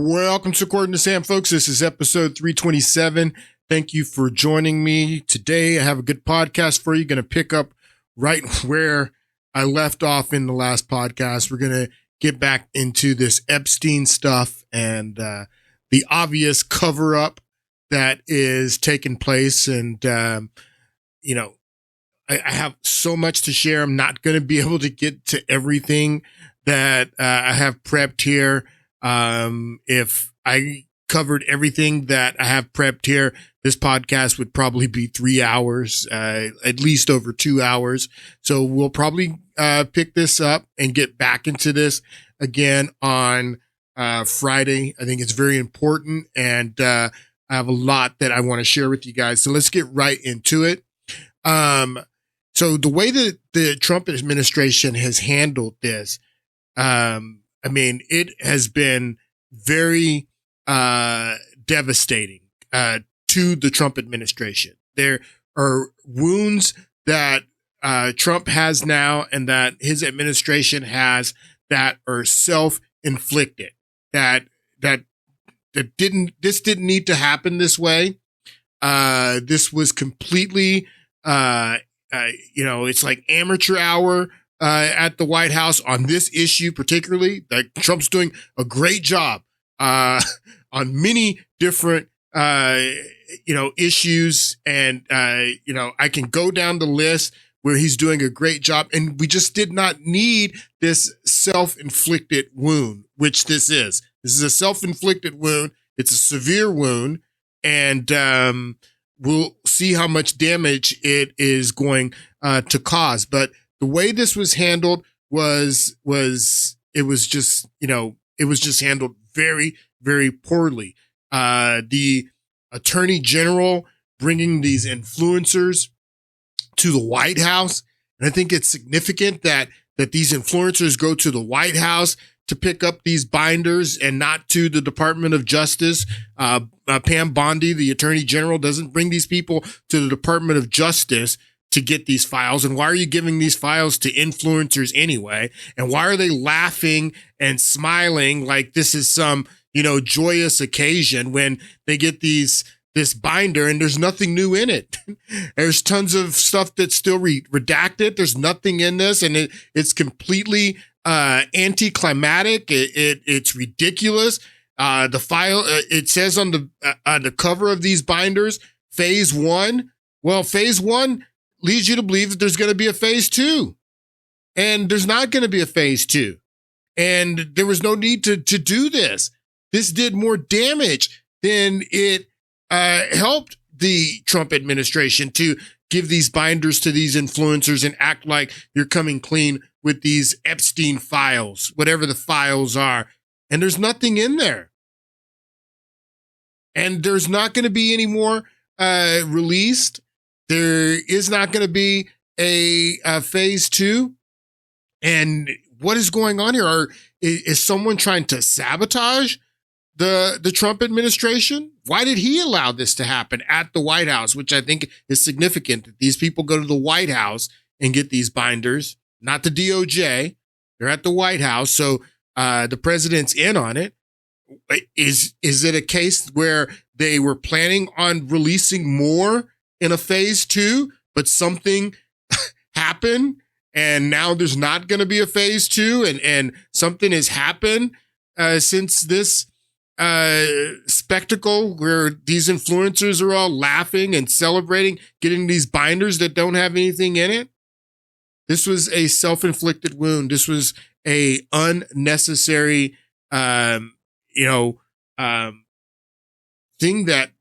Welcome to According to Sam, folks. This is episode 327. Thank you for joining me today. I have a good podcast for you. Going to pick up right where I left off in the last podcast. We're going to get back into this Epstein stuff and the obvious cover up that is taking place. And, I have so much to share. I'm not going to be able to get to everything that I have prepped here. If I covered everything that I have prepped here, this podcast would probably be 3 hours, at least over 2 hours. So we'll probably pick this up and get back into this again on Friday. I think it's very important, and I have a lot that I want to share with you guys. So let's get right into it. So the way that the Trump administration has handled this, it has been very devastating to the Trump administration. There are wounds that Trump has now and that his administration has that are self-inflicted. This didn't need to happen this way. This was completely, it's like amateur hour at the White House on this issue, particularly. That Trump's doing a great job on many different issues, and I can go down the list where he's doing a great job, and we just did not need this self-inflicted wound, which this is. This is a self-inflicted wound. It's a severe wound, and we'll see how much damage it is going to cause. But the way this was handled was just handled very, very poorly. The Attorney General bringing these influencers to the White House. And I think it's significant that these influencers go to the White House to pick up these binders and not to the Department of Justice. Pam Bondi, the Attorney General, doesn't bring these people to the Department of Justice to get these files. And why are you giving these files to influencers anyway? And why are they laughing and smiling like this is some, joyous occasion when they get this binder and there's nothing new in it? There's tons of stuff that's still redacted. There's nothing in this, and it's completely anticlimactic. It's ridiculous. The file, it says on the cover of these binders, phase 1. Well, phase 1 leads you to believe that there's going to be a phase 2, and there's not going to be a phase 2. And there was no need to do this. This did more damage than it helped the Trump administration to give these binders to these influencers and act like you're coming clean with these Epstein files, whatever the files are. And there's nothing in there. And there's not going to be any more released. There is not going to be a phase 2. And what is going on here? Is someone trying to sabotage the Trump administration? Why did he allow this to happen at the White House? Which I think is significant that these people go to the White House and get these binders, not the DOJ. They're at the White House. So the president's in on it. Is it a case where they were planning on releasing more in a phase 2, but something happened and now there's not going to be a phase 2, and something has happened since this spectacle where these influencers are all laughing and celebrating, getting these binders that don't have anything in it? This was a self-inflicted wound. This was a unnecessary, thing that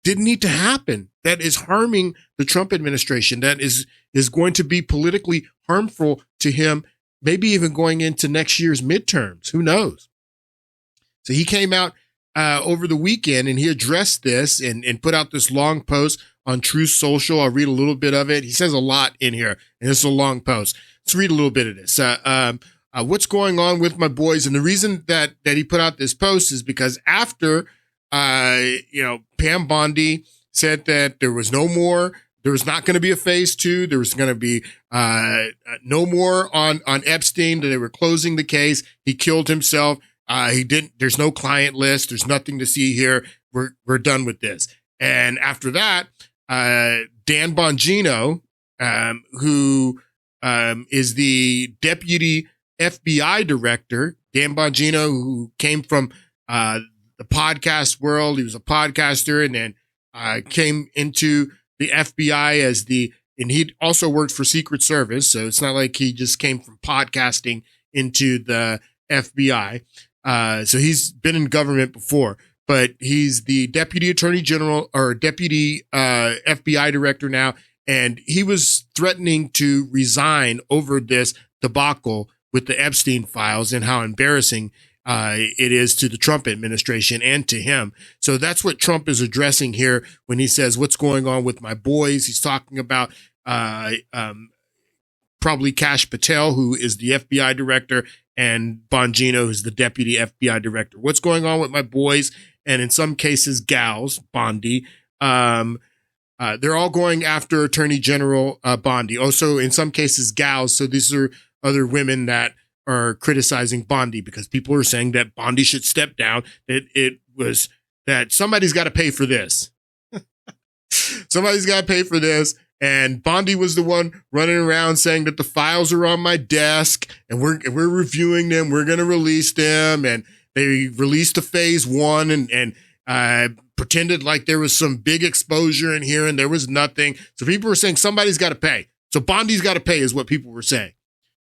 didn't need to happen. That is harming the Trump administration. That is going to be politically harmful to him, maybe even going into next year's midterms. Who knows? So he came out over the weekend and he addressed this and put out this long post on Truth Social. I'll read a little bit of it. He says a lot in here, and it's a long post. Let's read a little bit of this. What's going on with my boys? And the reason that he put out this post is because after, Pam Bondi said that there was no more, there was not going to be a phase 2. There was going to be no more on Epstein, that they were closing the case. He killed himself. He didn't. There's no client list. There's nothing to see here. We're done with this. And after that, Dan Bongino, who is the deputy FBI director, Dan Bongino, who came from the podcast world. He was a podcaster, and then came into the FBI and he also worked for Secret Service. So it's not like he just came from podcasting into the FBI. So he's been in government before, but he's the deputy attorney general or deputy FBI director now. And he was threatening to resign over this debacle with the Epstein files and how embarrassing it is to the Trump administration and to him. So that's what Trump is addressing here when he says, what's going on with my boys? He's talking about probably Kash Patel, who is the FBI director, and Bongino, who's the deputy FBI director. What's going on with my boys? And in some cases, gals, Bondi. They're all going after Attorney General Bondi. Also, in some cases, gals. So these are other women that are criticizing Bondi because people are saying that Bondi should step down. That somebody's got to pay for this. Somebody's got to pay for this. And Bondi was the one running around saying that the files are on my desk and we're reviewing them. We're going to release them. And they released a phase 1 and pretended like there was some big exposure in here and there was nothing. So people were saying somebody's got to pay. So Bondi's got to pay is what people were saying.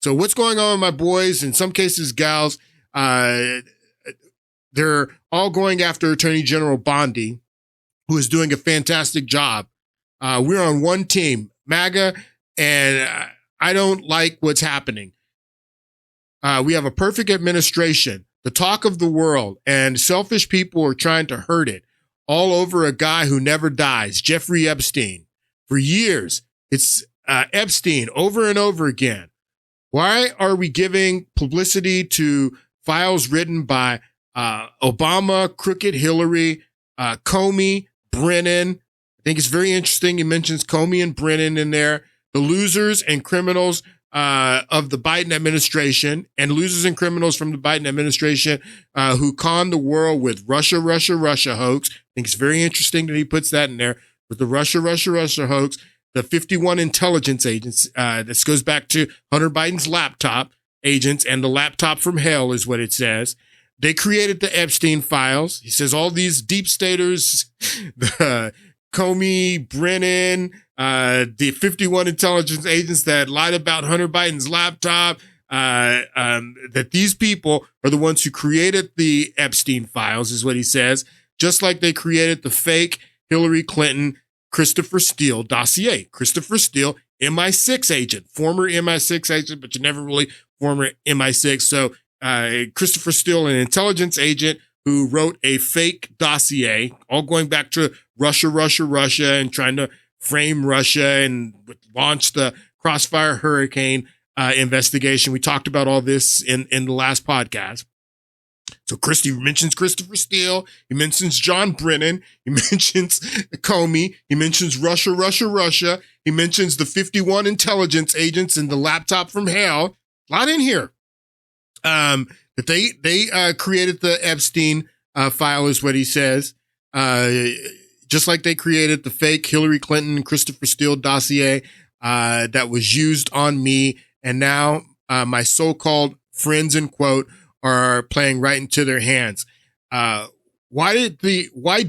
So what's going on with my boys? In some cases, gals, they're all going after Attorney General Bondi, who is doing a fantastic job. We're on one team, MAGA, and I don't like what's happening. We have a perfect administration, the talk of the world, and selfish people are trying to hurt it all over a guy who never dies, Jeffrey Epstein. For years, it's Epstein over and over again. Why are we giving publicity to files written by Obama, Crooked Hillary, Comey, Brennan? I think it's very interesting. He mentions Comey and Brennan in there, the losers and criminals of the Biden administration, and losers and criminals from the Biden administration who conned the world with Russia hoax. I think it's very interesting that he puts that in there with the Russia hoax. The 51 intelligence agents, this goes back to Hunter Biden's laptop agents, and the laptop from hell is what it says. They created the Epstein files. He says all these deep staters, the Comey, Brennan, the 51 intelligence agents that lied about Hunter Biden's laptop, that these people are the ones who created the Epstein files, is what he says, just like they created the fake Hillary Clinton Christopher Steele dossier. Christopher Steele, MI6 agent, former MI6 agent, but you never really former MI6. So Christopher Steele, an intelligence agent who wrote a fake dossier, all going back to Russia, and trying to frame Russia and launch the Crossfire Hurricane investigation. We talked about all this in the last podcast. So Christie mentions Christopher Steele. He mentions John Brennan. He mentions Comey. He mentions Russia. He mentions the 51 intelligence agents and the laptop from hell. A lot in here. That they created the Epstein file is what he says. Just like they created the fake Hillary Clinton, Christopher Steele dossier that was used on me. And now my so-called friends, in quote, are playing right into their hands. Why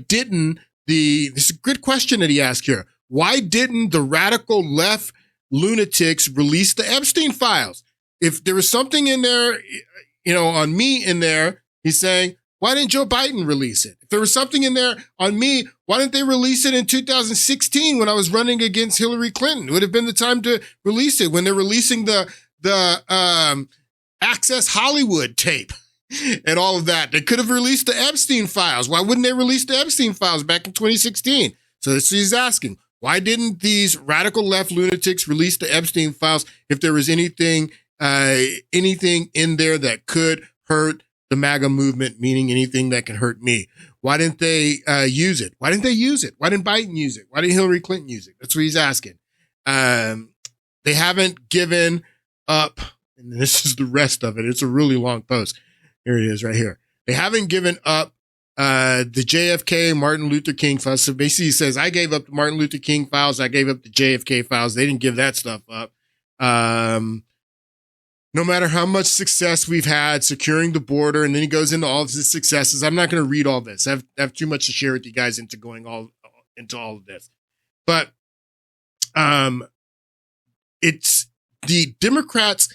didn't this is a good question that he asked here. Why didn't the radical left lunatics release the Epstein files? If there was something in there, on me in there, he's saying, why didn't Joe Biden release it? If there was something in there on me, why didn't they release it in 2016 when I was running against Hillary Clinton? It would have been the time to release it when they're releasing the Access Hollywood tape and all of that. They could have released the Epstein files. Why wouldn't they release the Epstein files back in 2016? So this he's asking, why didn't these radical left lunatics release the Epstein files if there was anything in there that could hurt the MAGA movement, meaning anything that can hurt me? Why didn't they use it? Why didn't they use it? Why didn't Biden use it? Why didn't Hillary Clinton use it? That's what he's asking. They haven't given up. And this is the rest of it. It's a really long post. Here it is right here. They haven't given up the JFK Martin Luther King files. So basically he says, I gave up the Martin Luther King files. I gave up the JFK files. They didn't give that stuff up. No matter how much success we've had securing the border, and then he goes into all of his successes. I'm not going to read all this. I have too much to share with you guys into going into all of this. But it's the Democrats,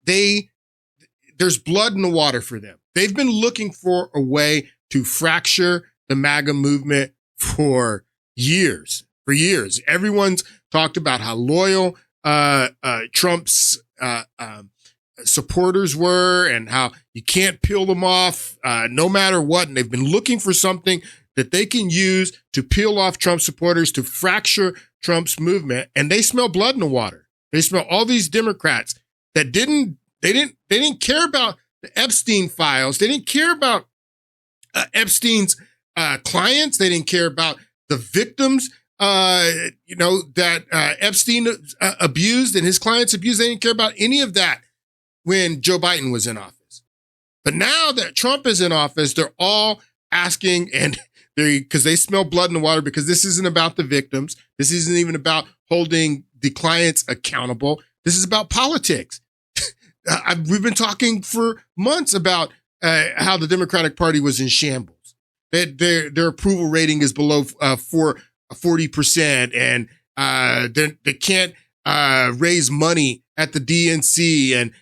there's blood in the water for them. They've been looking for a way to fracture the MAGA movement for years. For years. Everyone's talked about how loyal Trump's supporters were and how you can't peel them off no matter what. And they've been looking for something that they can use to peel off Trump supporters, to fracture Trump's movement. And they smell blood in the water. They smell all these Democrats that didn't care about the Epstein files. They didn't care about Epstein's clients. They didn't care about the victims, that Epstein abused and his clients abused. They didn't care about any of that when Joe Biden was in office. But now that Trump is in office, they're all asking, and because they smell blood in the water, because this isn't about the victims. This isn't even about holding the clients accountable. This is about politics. We've been talking for months about how the Democratic Party was in shambles. Their approval rating is below 40%, and they can't raise money at the DNC, and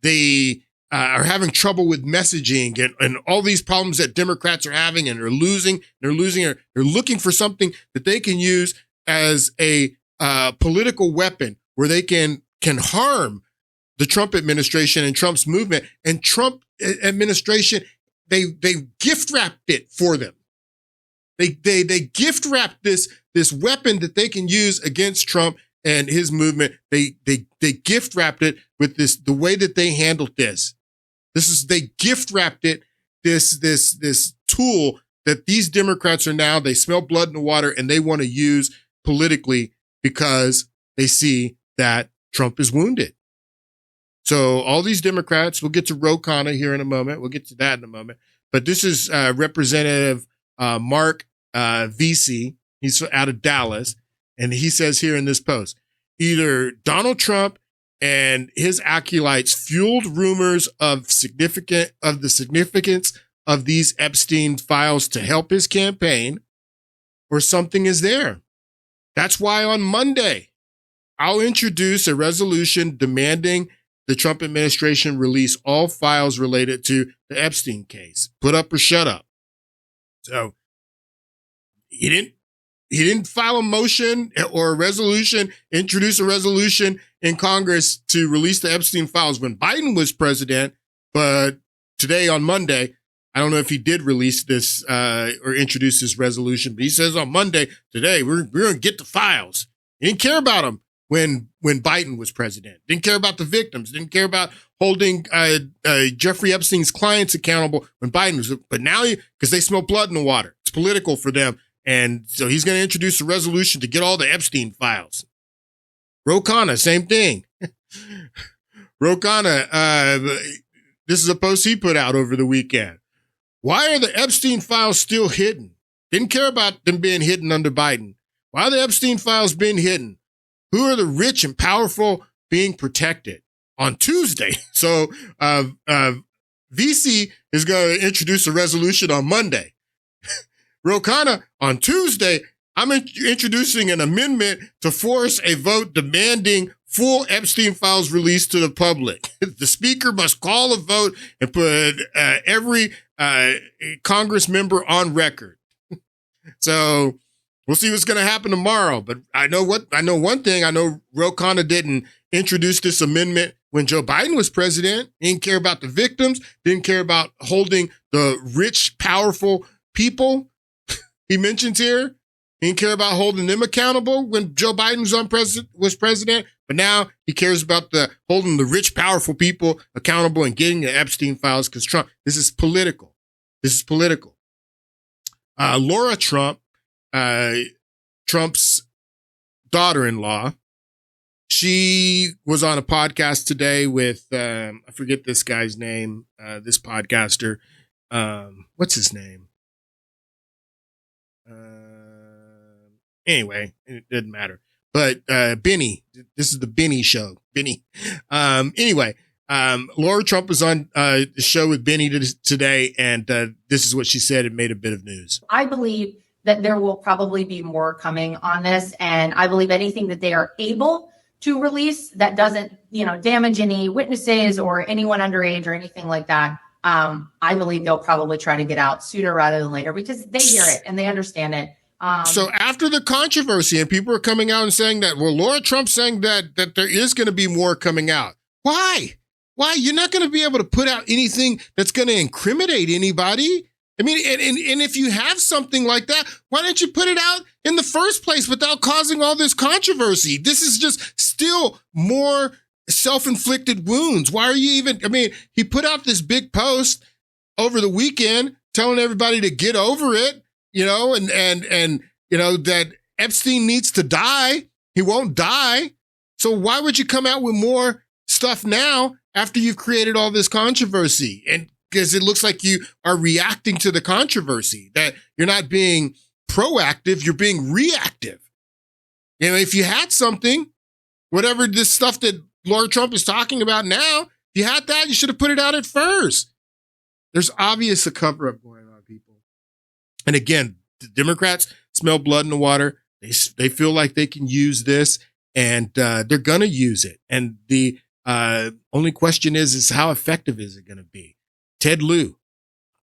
they are having trouble with messaging and all these problems that Democrats are having, and they're losing. They're looking for something that they can use as a political weapon where they can harm the Trump administration and Trump's movement. And Trump administration, they gift wrapped it for them. They gift wrapped this weapon that they can use against Trump and his movement. They gift wrapped it with the way that they handled this. They gift wrapped it, this tool that these Democrats are now, they smell blood in the water and they want to use politically because they see that Trump is wounded. So all these Democrats, we'll get to Ro Khanna here in a moment. We'll get to that in a moment. But this is Representative Mark Vesey. He's out of Dallas. And he says here in this post, either Donald Trump and his acolytes fueled rumors of the significance of these Epstein files to help his campaign, or something is there. That's why on Monday, I'll introduce a resolution demanding the Trump administration release all files related to the Epstein case. Put up or shut up. So he didn't file a motion or a resolution, introduce a resolution in Congress to release the Epstein files when Biden was president. But today on Monday, I don't know if he did release this or introduce this resolution, but he says on Monday, today, we're going to get the files. He didn't care about them when Biden was president. Didn't care about the victims. Didn't care about holding Jeffrey Epstein's clients accountable when Biden was. But now, because they smell blood in the water, it's political for them. And so he's going to introduce a resolution to get all the Epstein files. Ro Khanna, same thing. Ro Khanna, this is a post he put out over the weekend. Why are the Epstein files still hidden? Didn't care about them being hidden under Biden. Why are the Epstein files being hidden? Who are the rich and powerful being protected? On Tuesday. So VC is going to introduce a resolution on Monday. Ro Khanna, on Tuesday, I'm introducing an amendment to force a vote demanding full Epstein files released to the public. The speaker must call a vote and put every Congress member on record. So we'll see what's going to happen tomorrow. But I know one thing. I know Ro Khanna didn't introduce this amendment when Joe Biden was president. He didn't care about the victims. Didn't care about holding the rich, powerful people he mentions here. He didn't care about holding them accountable when Joe Biden was president. But now he cares about holding the rich, powerful people accountable and getting the Epstein files because Trump. This is political. Laura Trump, Trump's daughter-in-law, she was on a podcast today with, I forget this guy's name, this podcaster. What's his name? Anyway, it doesn't matter. But Benny, this is the Benny show. Benny. Anyway, Laura Trump was on the show with Benny today, and this is what she said. It made a bit of news. I believe that there will probably be more coming on this, and I believe anything that they are able to release that doesn't, damage any witnesses or anyone underage or anything like that. I believe they'll probably try to get out sooner rather than later because they hear it and they understand it. So after the controversy and people are coming out and saying that, well, Laura Trump's saying that there is going to be more coming out. Why? You're not going to be able to put out anything that's going to incriminate anybody. I mean, and if you have something like that, why don't you put it out in the first place without causing all this controversy? This is just still more self-inflicted wounds. Why are you even, he put out this big post over the weekend telling everybody to get over it, and that Epstein needs to die. He won't die. So why would you come out with more stuff now after you've created all this controversy? And because it looks like you are reacting to the controversy, that you're not being proactive, you're being reactive. If you had something, whatever this stuff that Laura Trump is talking about now, if you had that, you should have put it out at first. There's obvious a cover-up going on, people. And again, the Democrats smell blood in the water. They feel like they can use this, and they're going to use it. And the only question is how effective is it going to be? Ted Lieu.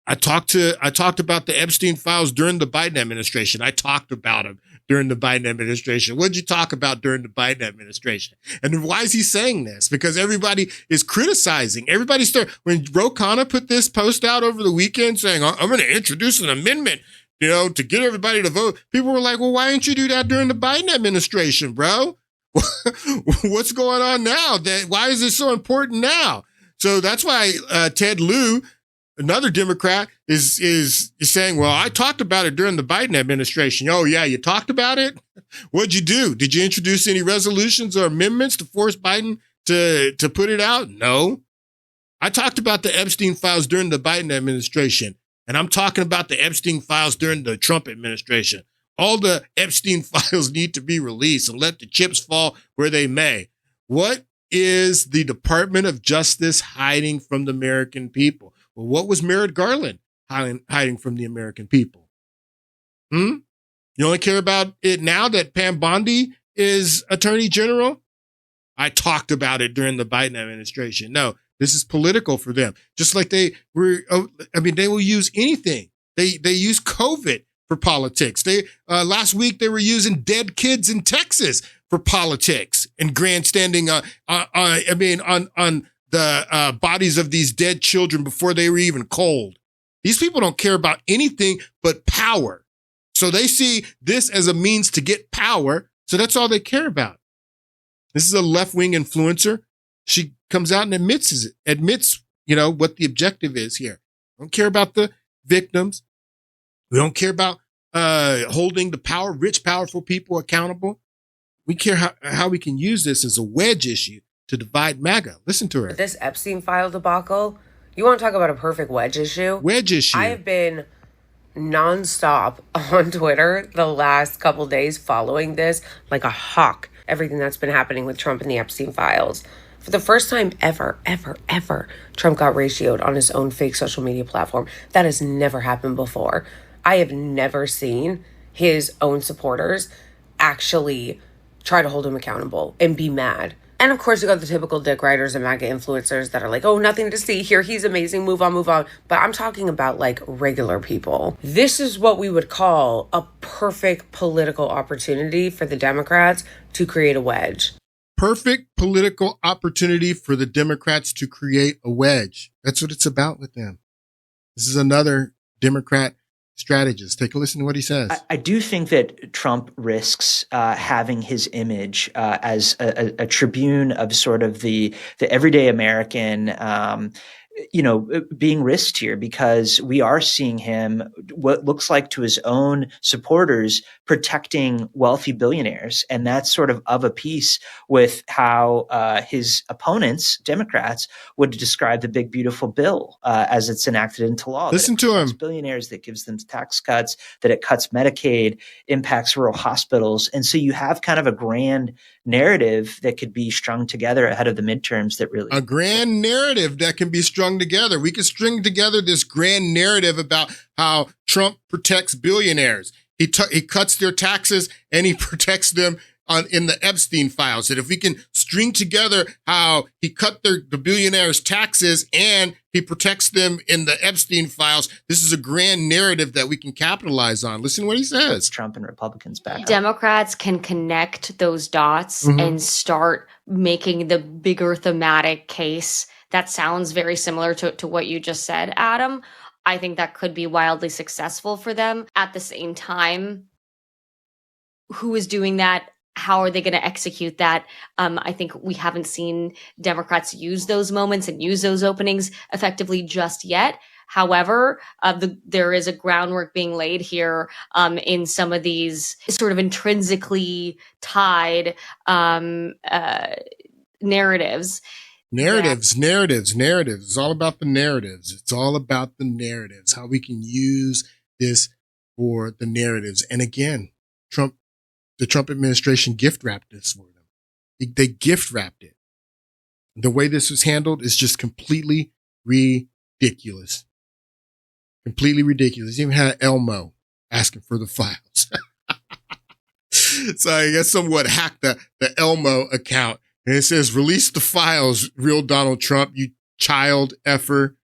I talked about the Epstein files during the Biden administration. I talked about him during the Biden administration. What did you talk about during the Biden administration? And why is he saying this? Because everybody is criticizing. When Ro Khanna put this post out over the weekend saying, I'm going to introduce an amendment, to get everybody to vote. People were like, well, why didn't you do that during the Biden administration, bro? What's going on now? Why is this so important now? So that's why Ted Lieu, another Democrat, is saying, well, I talked about it during the Biden administration. Oh, yeah, you talked about it? What'd you do? Did you introduce any resolutions or amendments to force Biden to put it out? No. I talked about the Epstein files during the Biden administration, and I'm talking about the Epstein files during the Trump administration. All the Epstein files need to be released and let the chips fall where they may. What is the Department of Justice hiding from the American people? Well, what was Merrick Garland hiding from the American people? You only care about it now that Pam Bondi is Attorney General? I talked about it during the Biden administration. No, this is political for them. Just like they will use anything. They use COVID for politics. Last week they were using dead kids in Texas for politics and grandstanding on the bodies of these dead children before they were even cold. These people don't care about anything but power. So they see this as a means to get power. So that's all they care about. This is a left-wing influencer. She comes out and admits what the objective is here. Don't care about the victims. We don't care about holding the rich, powerful people accountable. We care how we can use this as a wedge issue to divide MAGA. Listen to her. This Epstein file debacle, you want to talk about a perfect wedge issue? Wedge issue. I have been nonstop on Twitter the last couple days following this like a hawk, everything that's been happening with Trump and the Epstein files. For the first time ever, Trump got ratioed on his own fake social media platform. That has never happened before. I have never seen his own supporters actually try to hold him accountable and be mad. And of course, you got the typical dick riders and MAGA influencers that are like, oh, nothing to see here. He's amazing. Move on. But I'm talking about like regular people. This is what we would call a perfect political opportunity for the Democrats to create a wedge. Perfect political opportunity for the Democrats to create a wedge. That's what it's about with them. This is another Democrat strategist. Take a listen to what he says. I do think that Trump risks having his image as a tribune of sort of the everyday American being risked here, because we are seeing him, what looks like to his own supporters, protecting wealthy billionaires. And that's sort of a piece with how his opponents, Democrats, would describe the big, beautiful bill as it's enacted into law. Listen to him. Billionaires, that gives them tax cuts, that it cuts Medicaid, impacts rural hospitals. And so you have kind of a grand narrative that could be strung together ahead of the midterms that really... A grand narrative that can be strung together. We can string together this grand narrative about how Trump protects billionaires. He cuts their taxes and he protects them in the Epstein files. That if we can string together how he cut the billionaires' taxes and he protects them in the Epstein files, this is a grand narrative that we can capitalize on. Listen to what he says. Trump and Republicans back. Democrats can connect those dots and start making the bigger thematic case. That sounds very similar to what you just said, Adam. I think that could be wildly successful for them. At the same time, who is doing that? How are they going to execute that? I think we haven't seen Democrats use those moments and use those openings effectively just yet. However, there is a groundwork being laid here in some of these sort of intrinsically tied narratives. Narratives. It's all about the narratives. It's all about the narratives, how we can use this for the narratives. And again, the Trump administration gift wrapped this for them. They gift wrapped it. The way this was handled is just completely ridiculous. Completely ridiculous. Even had Elmo asking for the files. So I guess someone hacked the Elmo account. And it says, release the files, real Donald Trump, you child effer.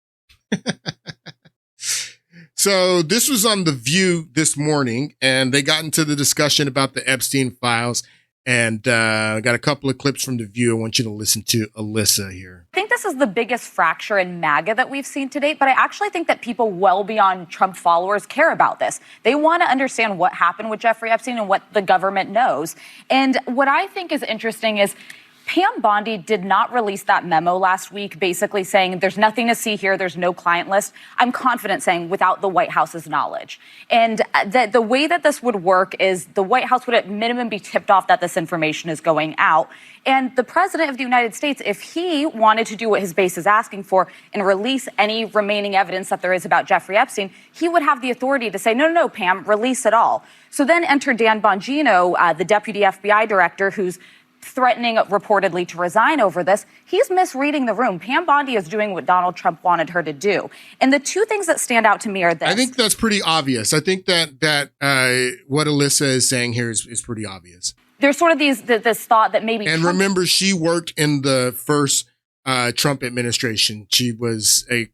So this was on The View this morning, and they got into the discussion about the Epstein files. And I got a couple of clips from The View. I want you to listen to Alyssa here. I think this is the biggest fracture in MAGA that we've seen to date, but I actually think that people well beyond Trump followers care about this. They want to understand what happened with Jeffrey Epstein and what the government knows. And what I think is interesting is Pam Bondi did not release that memo last week, basically saying there's nothing to see here, there's no client list. I'm confident saying without the White House's knowledge. And the way that this would work is the White House would at minimum be tipped off that this information is going out. And the president of the United States, if he wanted to do what his base is asking for and release any remaining evidence that there is about Jeffrey Epstein, he would have the authority to say, no, Pam, release it all. So then enter Dan Bongino, the deputy FBI director, who's threatening reportedly to resign over this. He's misreading the room. Pam Bondi is doing what Donald Trump wanted her to do. And the two things that stand out to me are this. I think that's pretty obvious. I think that what Alyssa is saying here is pretty obvious. There's sort of this thought that maybe... And remember, she worked in the first Trump administration. She was a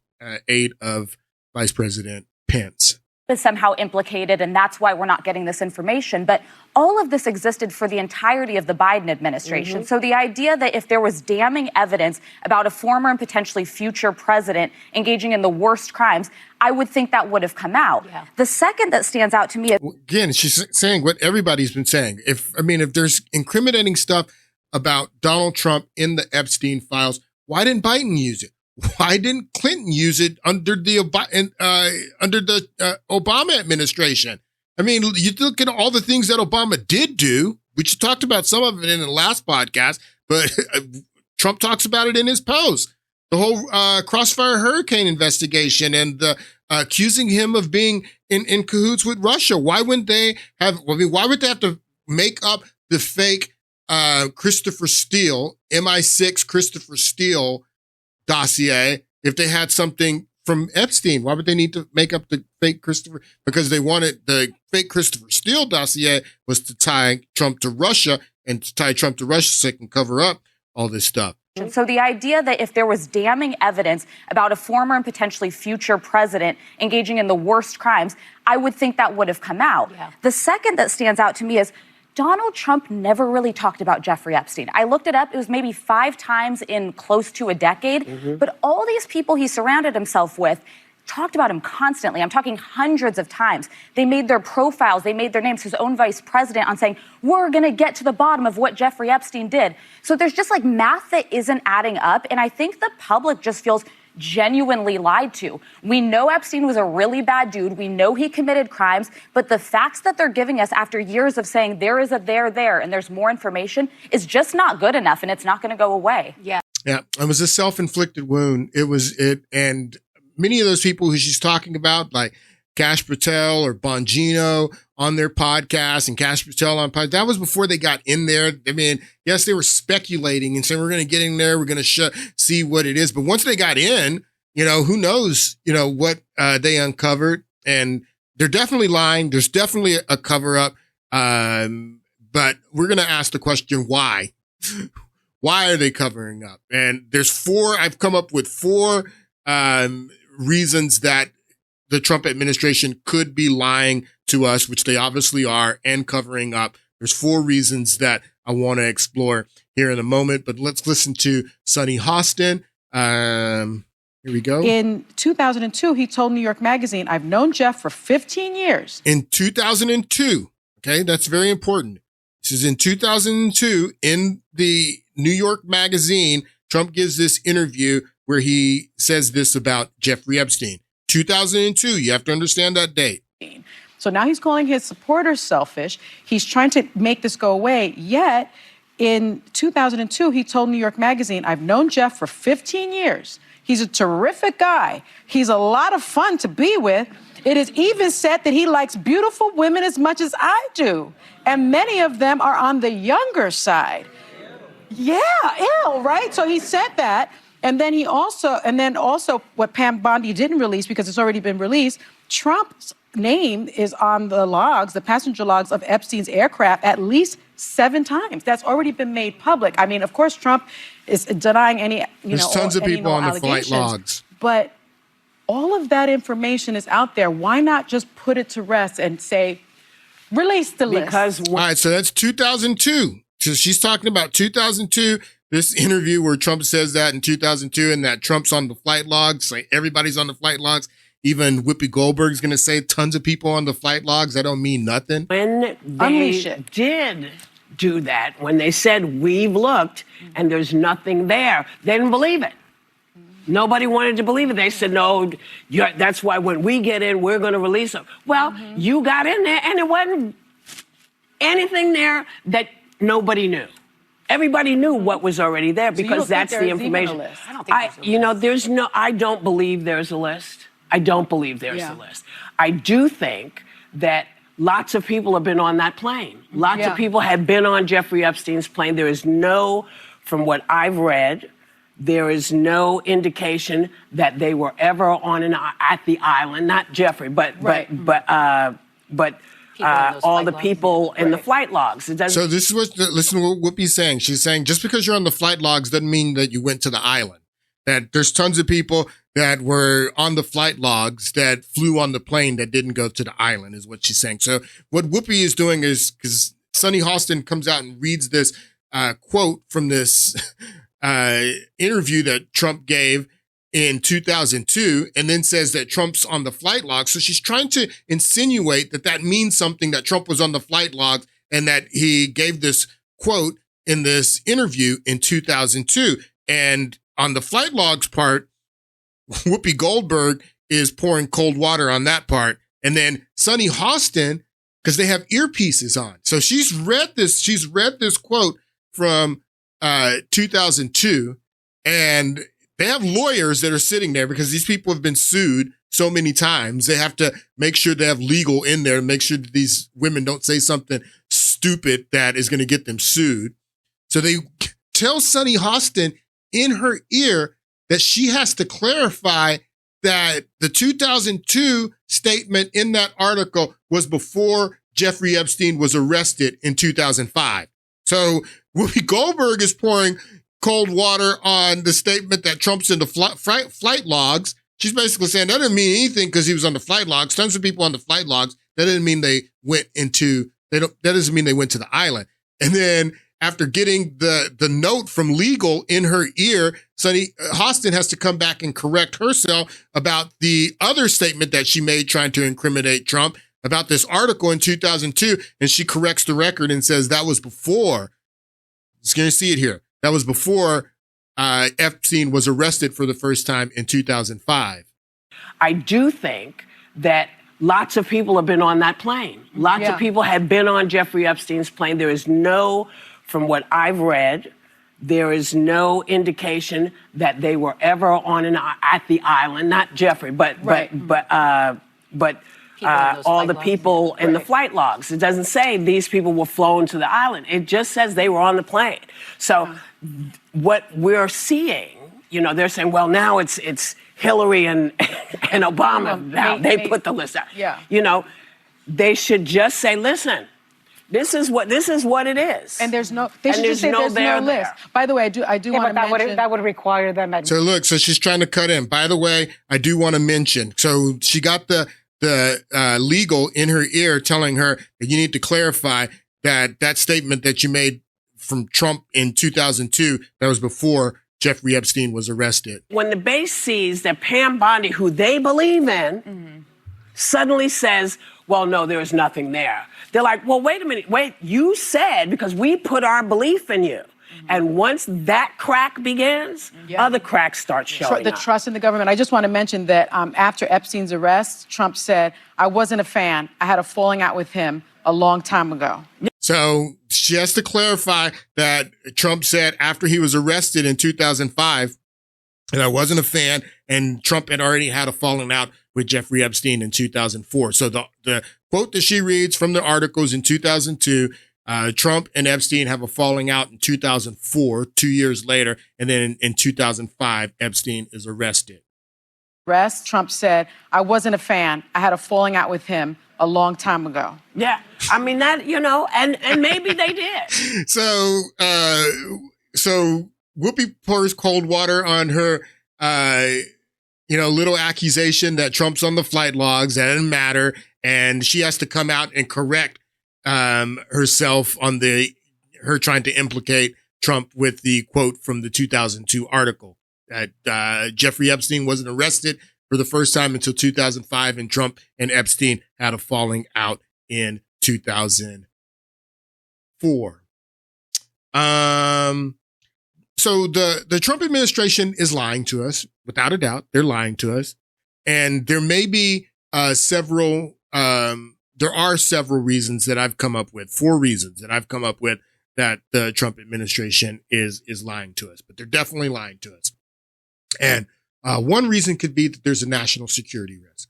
aide of Vice President Pence. Is somehow implicated, and that's why we're not getting this information. But all of this existed for the entirety of the Biden administration. So the idea that if there was damning evidence about a former and potentially future president engaging in the worst crimes, I would think that would have come out. Yeah. The second that stands out to me is... Again, she's saying what everybody's been saying. If there's incriminating stuff about Donald Trump in the Epstein files, why didn't Biden use it? Why didn't Clinton use it under the Obama administration? I mean, you look at all the things that Obama did do. We just talked about some of it in the last podcast, but Trump talks about it in his post. The whole Crossfire Hurricane investigation and accusing him of being in cahoots with Russia. Why wouldn't they have? Why would they have to make up the fake Christopher Steele, MI6 Christopher Steele dossier if they had something from Epstein? Why would they need to make up the fake Christopher? Because they wanted the fake Christopher Steele dossier was to tie Trump to Russia, and to tie Trump to Russia so they can cover up all this stuff. So the idea that if there was damning evidence about a former and potentially future president engaging in the worst crimes, I would think that would have come out. Yeah. The second that stands out to me is Donald Trump never really talked about Jeffrey Epstein. I looked it up. It was maybe 5 times in close to a decade. But all these people he surrounded himself with talked about him constantly. I'm talking hundreds of times. They made their profiles. They made their names. His own vice president on saying, we're going to get to the bottom of what Jeffrey Epstein did. So there's just like math that isn't adding up. And I think the public just feels genuinely lied to. We know Epstein was a really bad dude. We know he committed crimes, but the facts that they're giving us after years of saying there is a there and there's more information is just not good enough, and it's not going to go away. Yeah. Yeah, it was a self-inflicted wound. And many of those people who she's talking about, like Kash Patel or Bongino on their podcast and Kash Patel on podcast, that was before they got in there. I mean, yes, they were speculating and saying, we're going to get in there, we're going to see what it is. But once they got in, who knows, what they uncovered. And they're definitely lying. There's definitely a cover-up. But we're going to ask the question, why? Why are they covering up? And I've come up with four reasons that the Trump administration could be lying to us, which they obviously are, and covering up. There's four reasons that I want to explore here in a moment, but let's listen to Sunny Hostin. Here we go. In 2002, he told New York Magazine, I've known Jeff for 15 years. In 2002, okay, that's very important. This is in 2002 in the New York Magazine. Trump gives this interview where he says this about Jeffrey Epstein. 2002, you have to understand that date. So now he's calling his supporters selfish. He's trying to make this go away. Yet in 2002, he told New York Magazine, I've known Jeff for 15 years. He's a terrific guy. He's a lot of fun to be with. It is even said that he likes beautiful women as much as I do. And many of them are on the younger side. Yeah, ill, right? So he said that. And then also what Pam Bondi didn't release because it's already been released, Trump's name is on the logs, the passenger logs of Epstein's aircraft at least 7 times. That's already been made public. I mean, of course, Trump is denying any, There's tons of people on the flight logs. But all of that information is out there. Why not just put it to rest and say, release the list? All right, so that's 2002. So she's talking about 2002. This interview where Trump says that in 2002 and that Trump's on the flight logs, like everybody's on the flight logs. Even Whoopi Goldberg's going to say tons of people on the flight logs. That don't mean nothing. When they did do that, when they said, we've looked and there's nothing there, they didn't believe it. Nobody wanted to believe it. They said, no, that's why when we get in, we're going to release them. Well, you got in there and there wasn't anything there that nobody knew. Everybody knew what was already there because that's the information. I don't think there's a list. I don't believe there's a list. I don't believe there's a list. I do think that lots of people have been on that plane. Lots of people have been on Jeffrey Epstein's plane. There is from what I've read, there is no indication that they were ever at the island. Not Jeffrey, but all the people in the flight logs. So this is listen to what Whoopi's saying. She's saying just because you're on the flight logs doesn't mean that you went to the island. That there's tons of people that were on the flight logs that flew on the plane that didn't go to the island is what she's saying. So what Whoopi is doing is, because Sunny Hostin comes out and reads this quote from this interview that Trump gave in 2002 and then says that Trump's on the flight logs. So she's trying to insinuate that means something, that Trump was on the flight logs and that he gave this quote in this interview in 2002. And on the flight logs part, Whoopi Goldberg is pouring cold water on that part. And then Sunny Hostin, because they have earpieces on. So she's read this quote from 2002, and they have lawyers that are sitting there because these people have been sued so many times. They have to make sure they have legal in there, make sure that these women don't say something stupid that is going to get them sued. So they tell Sunny Hostin in her ear that she has to clarify that the 2002 statement in that article was before Jeffrey Epstein was arrested in 2005. So Whoopi Goldberg is pouring cold water on the statement that Trump's in the flight logs. She's basically saying that didn't mean anything because he was on the flight logs. Tons of people on the flight logs. That didn't mean they went that doesn't mean they went to the island. And then after getting the note from legal in her ear, Sunny Hostin has to come back and correct herself about the other statement that she made trying to incriminate Trump about this article in 2002. And she corrects the record and says that was before. Just going to see it here. That was before Epstein was arrested for the first time in 2005. I do think that lots of people have been on that plane. Lots of people have been on Jeffrey Epstein's plane. There is no, from what I've read, there is no indication that they were ever at the island. Not Jeffrey, but all the people in the flight logs. It doesn't say these people were flown to the island. It just says they were on the plane. So what we're seeing, they're saying, well, now it's Hillary and Obama. Now they put the list out. Yeah. They should just say, listen, this is what it is. And there's no. They should just say there's no list. By the way, I do want to mention that would require them. So she's trying to cut in. By the way, I do want to mention. So she got the legal in her ear telling her that you need to clarify that statement that you made from Trump in 2002. That was before Jeffrey Epstein was arrested. When the base sees that Pam Bondi, who they believe in, suddenly says, well, no, there's nothing there. They're like, well, wait a minute. You said, because we put our belief in you. And once that crack begins, other cracks start showing the up. trust in the government. I just want to mention that after Epstein's arrest, Trump said, I wasn't a fan. I had a falling out with him a long time ago. So she has to clarify that Trump said after he was arrested in 2005, and I wasn't a fan, and Trump had already had a falling out with Jeffrey Epstein in 2004. So the quote that she reads from the articles in 2002, Trump and Epstein have a falling out in 2004, 2 years later, and then in 2005, Epstein is arrested. Trump said, I wasn't a fan. I had a falling out with him a long time ago. Yeah, I mean that, and maybe they did. So Whoopi pours cold water on her, little accusation that Trump's on the flight logs. That didn't matter. And she has to come out and correct herself on her trying to implicate Trump with the quote from the 2002 article that Jeffrey Epstein wasn't arrested for the first time until 2005, and Trump and Epstein had a falling out in 2004. So the Trump administration is lying to us, without a doubt. They're lying to us. And there may be there are several reasons that I've come up with, 4 reasons that I've come up with that the Trump administration is lying to us, but they're definitely lying to us. And one reason could be that there's a national security risk,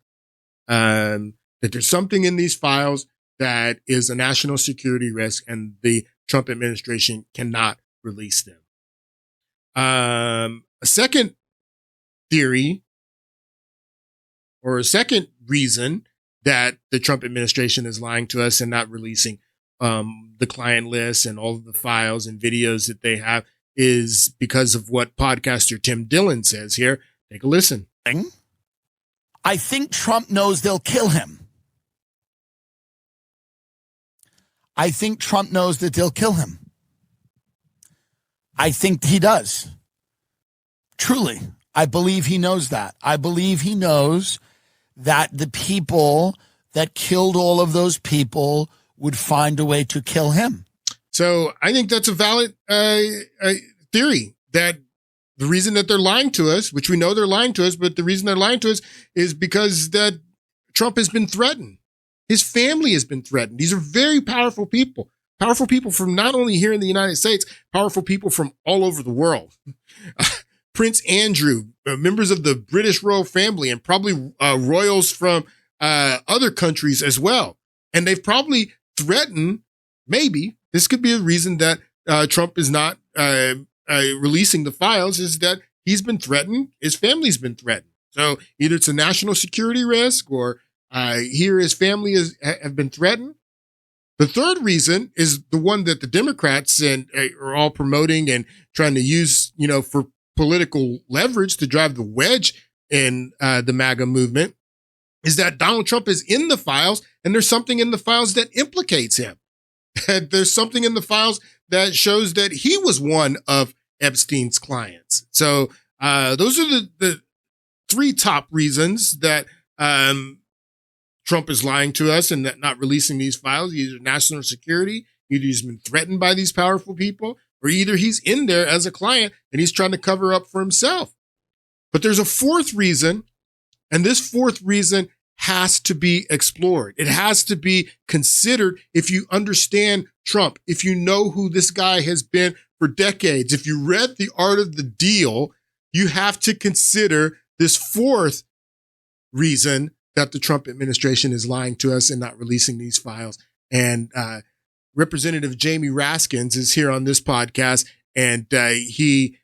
that there's something in these files that is a national security risk, and the Trump administration cannot release them. A second theory, or a second reason that the Trump administration is lying to us and not releasing the client list and all of the files and videos that they have, is because of what podcaster Tim Dillon says here. Take a listen. I think Trump knows they'll kill him. I think Trump knows that they'll kill him. I think he does. Truly, I believe he knows that. I believe he knows that the people that killed all of those people would find a way to kill him. So I think that's a valid theory, that the reason that they're lying to us, which we know they're lying to us, but the reason they're lying to us is because that Trump has been threatened. His family has been threatened. These are very powerful people from not only here in the United States, powerful people from all over the world. Prince Andrew, members of the British royal family, and probably royals from other countries as well. And they've probably threatened, maybe, this could be a reason that Trump is not releasing the files, is that he's been threatened, his family's been threatened. So either it's a national security risk, or here his family have been threatened. The third reason is the one that the Democrats are all promoting and trying to use, for political leverage to drive the wedge in the MAGA movement, is that Donald Trump is in the files, and there's something in the files that implicates him. There's something in the files that shows that he was one of Epstein's clients. So those are the 3 top reasons that Trump is lying to us and not releasing these files. Either national security, either he's been threatened by these powerful people, or or either he's in there as a client and he's trying to cover up for himself. But there's a fourth reason, and this fourth reason has to be explored. It has to be considered if you understand Trump, if you know who this guy has been for decades. If you read The Art of the Deal, you have to consider this fourth reason that the Trump administration is lying to us and not releasing these files. And Representative Jamie Raskins is here on this podcast, and he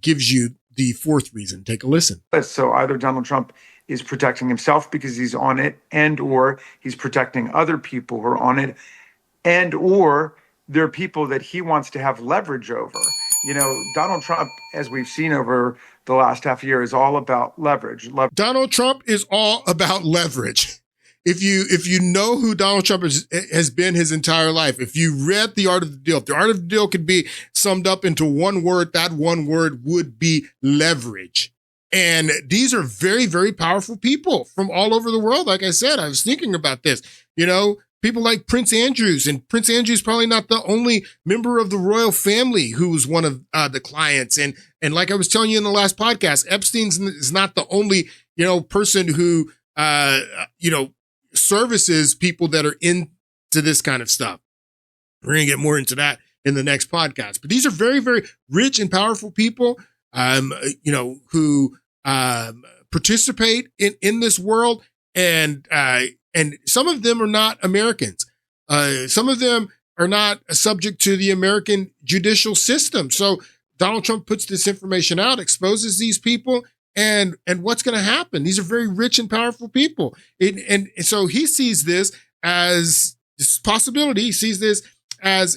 gives you the fourth reason. Take a listen. So either Donald Trump is protecting himself because he's on it, and or he's protecting other people who are on it, and or there are people that he wants to have leverage over. You know, Donald Trump, as we've seen over the last half year, is all about leverage. Donald Trump is all about leverage. If you know who Donald Trump has been his entire life, if you read The Art of the Deal, if The Art of the Deal could be summed up into one word, that one word would be leverage. And these are very, very powerful people from all over the world. Like I said, I was thinking about this, you know, people like Prince Andrews, and Prince Andrews probably not the only member of the royal family who was one of the clients. And like I was telling you in the last podcast, Epstein is not the only, you know, person who, you know, services people that are into this kind of stuff. We're going to get more into that in the next podcast. But these are very, very rich and powerful people, you know, who participate in this world. And some of them are not Americans. Some of them are not subject to the American judicial system. So Donald Trump puts this information out, exposes these people, and what's going to happen? These are very rich and powerful people. And so he sees this as this possibility. He sees this as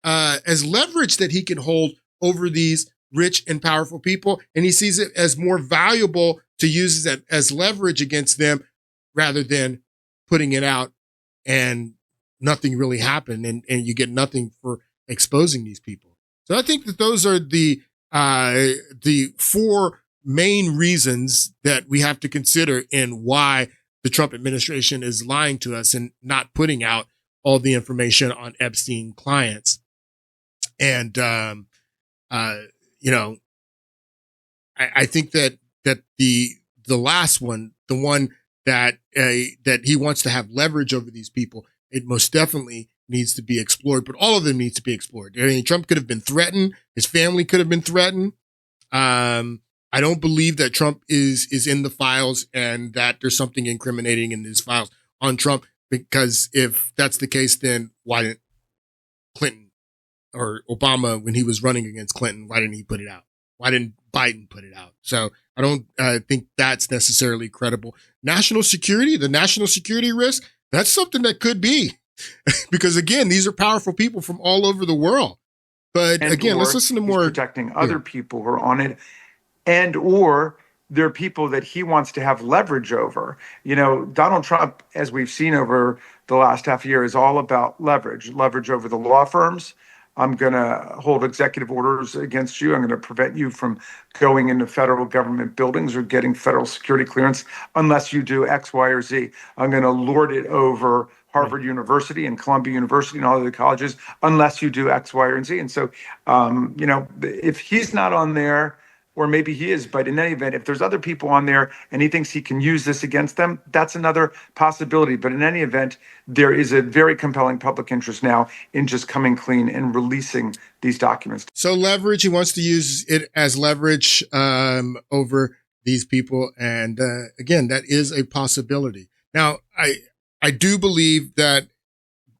as leverage that he can hold over these rich and powerful people. And he sees it as more valuable to use it as leverage against them rather than putting it out and nothing really happened, and you get nothing for exposing these people. So I think that those are the four main reasons that we have to consider in why the Trump administration is lying to us and not putting out all the information on Epstein clients. And, you know, I think that the last one, the one that he wants to have leverage over these people, it most definitely needs to be explored, but all of them needs to be explored. I mean, Trump could have been threatened. His family could have been threatened. I don't believe that Trump is in the files and that there's something incriminating in these files on Trump, because if that's the case, then why didn't Clinton or Obama, when he was running against Clinton, why didn't he put it out? Why didn't Biden put it out? So I don't think that's necessarily credible. National security, the national security risk, that's something that could be, because again, these are powerful people from all over the world. But and again, let's listen to more. Protecting other people who are on it, and or there are people that he wants to have leverage over. You know, Donald Trump, as we've seen over the last half year, is all about leverage over the law firms. I'm going to hold executive orders against you. I'm going to prevent you from going into federal government buildings or getting federal security clearance unless you do X, Y, or Z. I'm going to lord it over Harvard University and Columbia University and all other colleges unless you do X, Y, or Z. And so, you know, if he's not on there, or maybe he is, but in any event, if there's other people on there and he thinks he can use this against them, that's another possibility. But in any event, there is a very compelling public interest now in just coming clean and releasing these documents. So leverage, he wants to use it as leverage over these people. And again, that is a possibility. Now, I do believe that,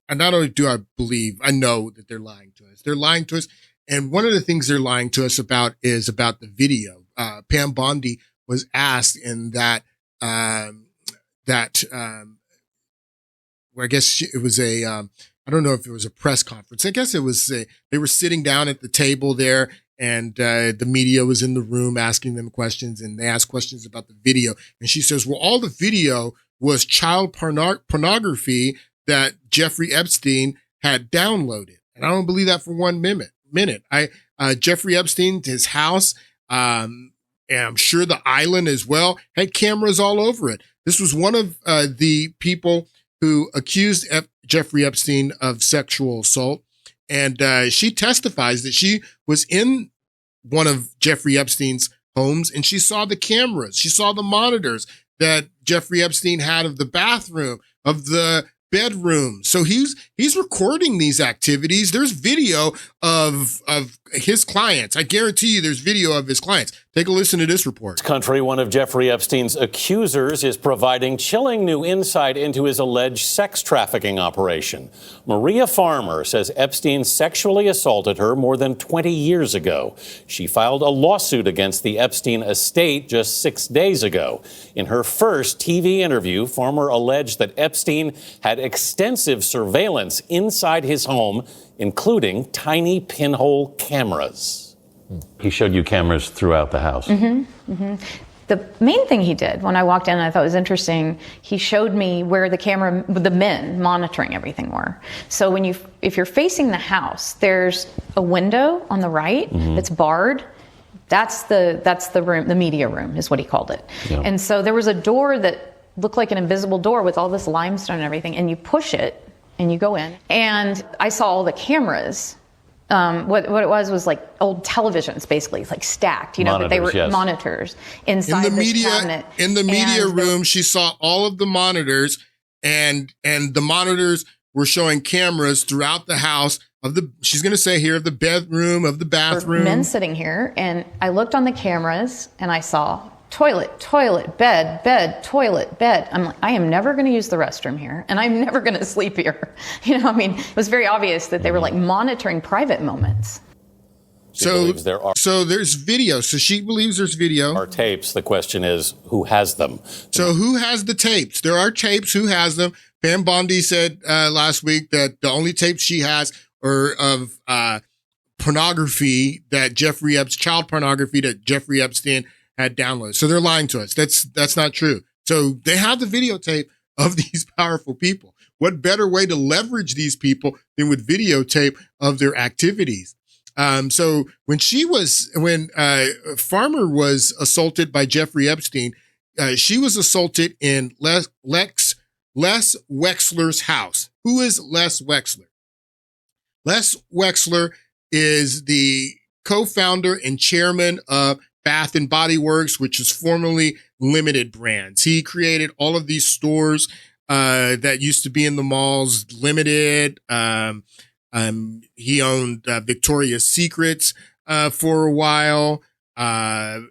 and not only do I believe, I know that they're lying to us. They're lying to us. And one of the things they're lying to us about is about the video. Pam Bondi was asked in that, where I guess it was I don't know if it was a press conference. I guess it was, they were sitting down at the table there, and the media was in the room asking them questions, and they asked questions about the video. And she says, well, all the video was child pornography that Jeffrey Epstein had downloaded. And I don't believe that for 1 minute. Jeffrey Epstein, his house, and I'm sure the island as well, had cameras all over it. This was one of the people who accused Jeffrey Epstein of sexual assault. And she testifies that she was in one of Jeffrey Epstein's homes and she saw the cameras. She saw the monitors that Jeffrey Epstein had of the bathroom, of the bedroom. So he's recording these activities. There's video of his clients. I guarantee you there's video of his clients. Take a listen to this report. Country, one of Jeffrey Epstein's accusers is providing chilling new insight into his alleged sex trafficking operation. Maria Farmer says Epstein sexually assaulted her more than 20 years ago. She filed a lawsuit against the Epstein estate just 6 days ago. In her first TV interview, Farmer alleged that Epstein had extensive surveillance inside his home, including tiny pinhole cameras. He showed you cameras throughout the house. The main thing he did when I walked in, and I thought was interesting, he showed me where the men monitoring everything were. So if you're facing the house, there's a window on the right that's barred. That's the room, the media room is what he called it. Yeah. And so there was a door that looked like an invisible door with all this limestone and everything, and you push it and you go in. And I saw all the cameras. What it was like old televisions, basically, like stacked, but they were monitors inside this cabinet. In the media room, she saw all of the monitors, and the monitors were showing cameras throughout the house she's going to say here, of the bedroom, of the bathroom. Men sitting here, and I looked on the cameras, and I saw toilet, bed, toilet, bed. I'm like, I am never going to use the restroom here, and I'm never going to sleep here. It was very obvious that they were like monitoring private moments. So there's video. So she believes there's video. Are tapes. The question is, who has them? So who has the tapes? There are tapes. Who has them? Pam Bondi said last week that the only tapes she has are of pornography child pornography that Jeffrey Epstein had downloaded. So they're lying to us. That's not true. So they have the videotape of these powerful people. What better way to leverage these people than with videotape of their activities? So when Farmer was assaulted by Jeffrey Epstein, she was assaulted in Les Wexler's house. Who is Les Wexler? Les Wexler is the co-founder and chairman of Bath and Body Works, which is formerly Limited Brands. He created all of these stores that used to be in the malls, Limited. He owned Victoria's Secrets for a while. Bath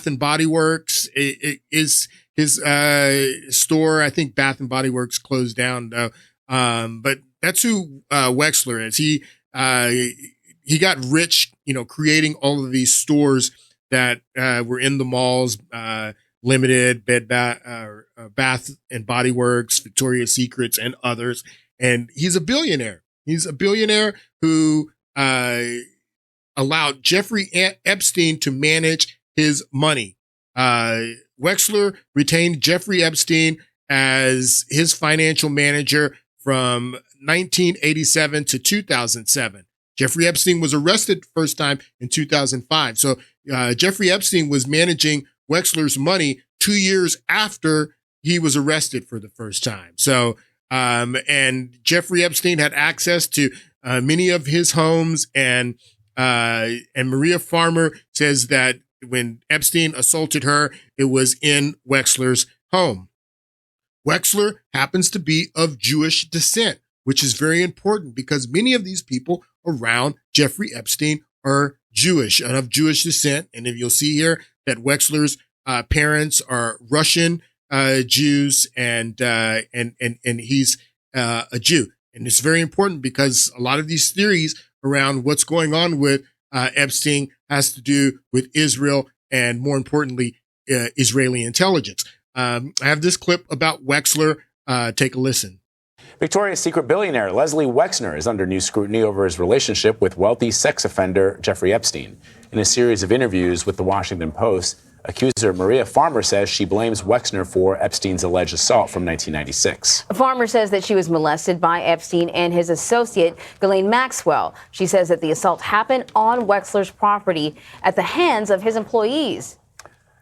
and Body Works is his store. I think Bath and Body Works closed down though. But that's who Wexler is. He got rich, creating all of these stores that were in the malls, Limited, Bath and Body Works, Victoria's Secrets, and others. And he's a billionaire. He's a billionaire who allowed Jeffrey Epstein to manage his money. Wexler retained Jeffrey Epstein as his financial manager from 1987 to 2007. Jeffrey Epstein was arrested first time in 2005. So Jeffrey Epstein was managing Wexler's money 2 years after he was arrested for the first time. So, and Jeffrey Epstein had access to many of his homes, and Maria Farmer says that when Epstein assaulted her, it was in Wexler's home. Wexler happens to be of Jewish descent, which is very important because many of these people around Jeffrey Epstein are Jewish and of Jewish descent. And if you'll see here that Wexler's parents are Russian Jews, and he's a Jew. And it's very important because a lot of these theories around what's going on with Epstein has to do with Israel and, more importantly, Israeli intelligence. I have this clip about Wexler. Take a listen. Victoria's Secret billionaire Leslie Wexner is under new scrutiny over his relationship with wealthy sex offender Jeffrey Epstein. In a series of interviews with the Washington Post, accuser Maria Farmer says she blames Wexner for Epstein's alleged assault from 1996. Farmer says that she was molested by Epstein and his associate, Ghislaine Maxwell. She says that the assault happened on Wexler's property at the hands of his employees.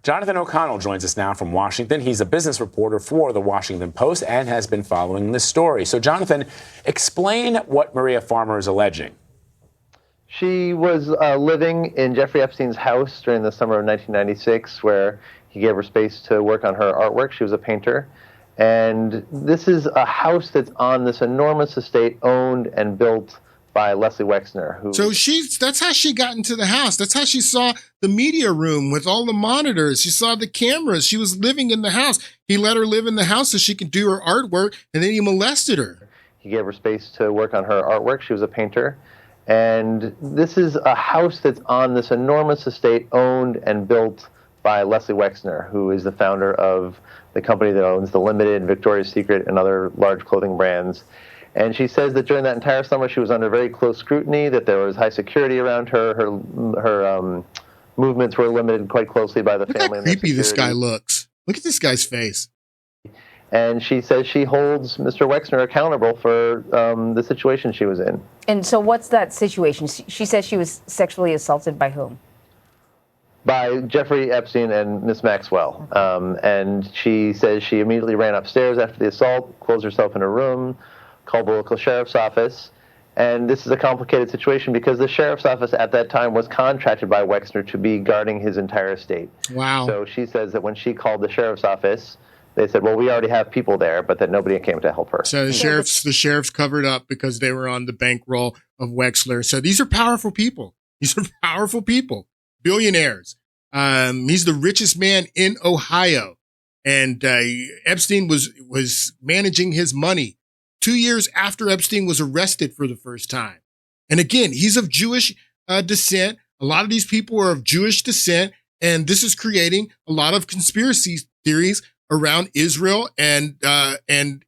Jonathan O'Connell joins us now from Washington. He's a business reporter for The Washington Post and has been following this story. So, Jonathan, explain what Maria Farmer is alleging. She was living in Jeffrey Epstein's house during the summer of 1996, where he gave her space to work on her artwork. She was a painter. And this is a house that's on this enormous estate owned and built by Leslie Wexner. So that's how she got into the house. That's how she saw the media room with all the monitors. She saw the cameras. She was living in the house. He let her live in the house so she could do her artwork, and then he molested her. He gave her space to work on her artwork. She was a painter. And this is a house that's on this enormous estate owned and built by Leslie Wexner, who is the founder of the company that owns The Limited, Victoria's Secret, and other large clothing brands. And she says that during that entire summer, she was under very close scrutiny, that there was high security around her. Her movements were limited quite closely by the family. Look how creepy this guy looks. Look at this guy's face. And she says she holds Mr. Wexner accountable for the situation she was in. And so what's that situation? She says she was sexually assaulted by whom? By Jeffrey Epstein and Miss Maxwell. And she says she immediately ran upstairs after the assault, closed herself in a room, called the local sheriff's office. And this is a complicated situation because the sheriff's office at that time was contracted by Wexner to be guarding his entire estate. Wow. So she says that when she called the sheriff's office, they said, well, we already have people there, but that nobody came to help her. So the sheriffs covered up because they were on the bankroll of Wexler. So these are powerful people. These are powerful people, billionaires. He's the richest man in Ohio. And Epstein was managing his money 2 years after Epstein was arrested for the first time. And again, he's of Jewish descent. A lot of these people are of Jewish descent. And this is creating a lot of conspiracy theories around Israel and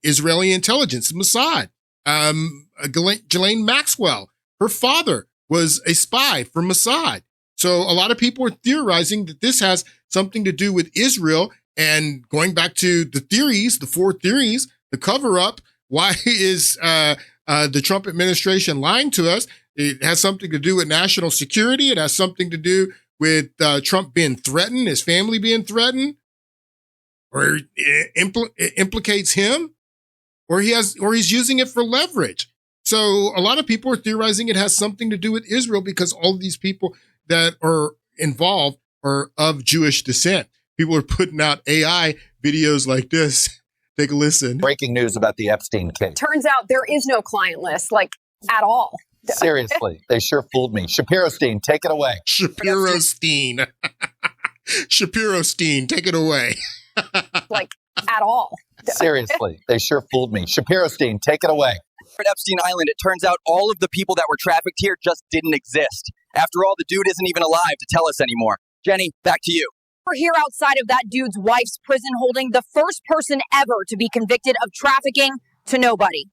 Israeli intelligence, Mossad. Ghislaine Maxwell, her father was a spy for Mossad. So a lot of people are theorizing that this has something to do with Israel. And going back to the theories, the 4 theories, the cover-up, why is the Trump administration lying to us? It has something to do with national security. It has something to do with Trump being threatened, his family being threatened, or it implicates him, or he's using it for leverage. So a lot of people are theorizing it has something to do with Israel because all of these people that are involved are of Jewish descent. People are putting out AI videos like this. Take a listen. Breaking news about the Epstein case. Turns out there is no client list, like, at all. Seriously, they sure fooled me. Shapiro-Stein, take it away. Shapiro-Stein. Shapiro-Stein, take it away. Like, at all. Seriously, they sure fooled me. Shapiro-Stein, take it away. At Epstein Island, it turns out all of the people that were trafficked here just didn't exist. After all, the dude isn't even alive to tell us anymore. Jenny, back to you. We're here outside of that dude's wife's prison holding the first person ever to be convicted of trafficking to nobody.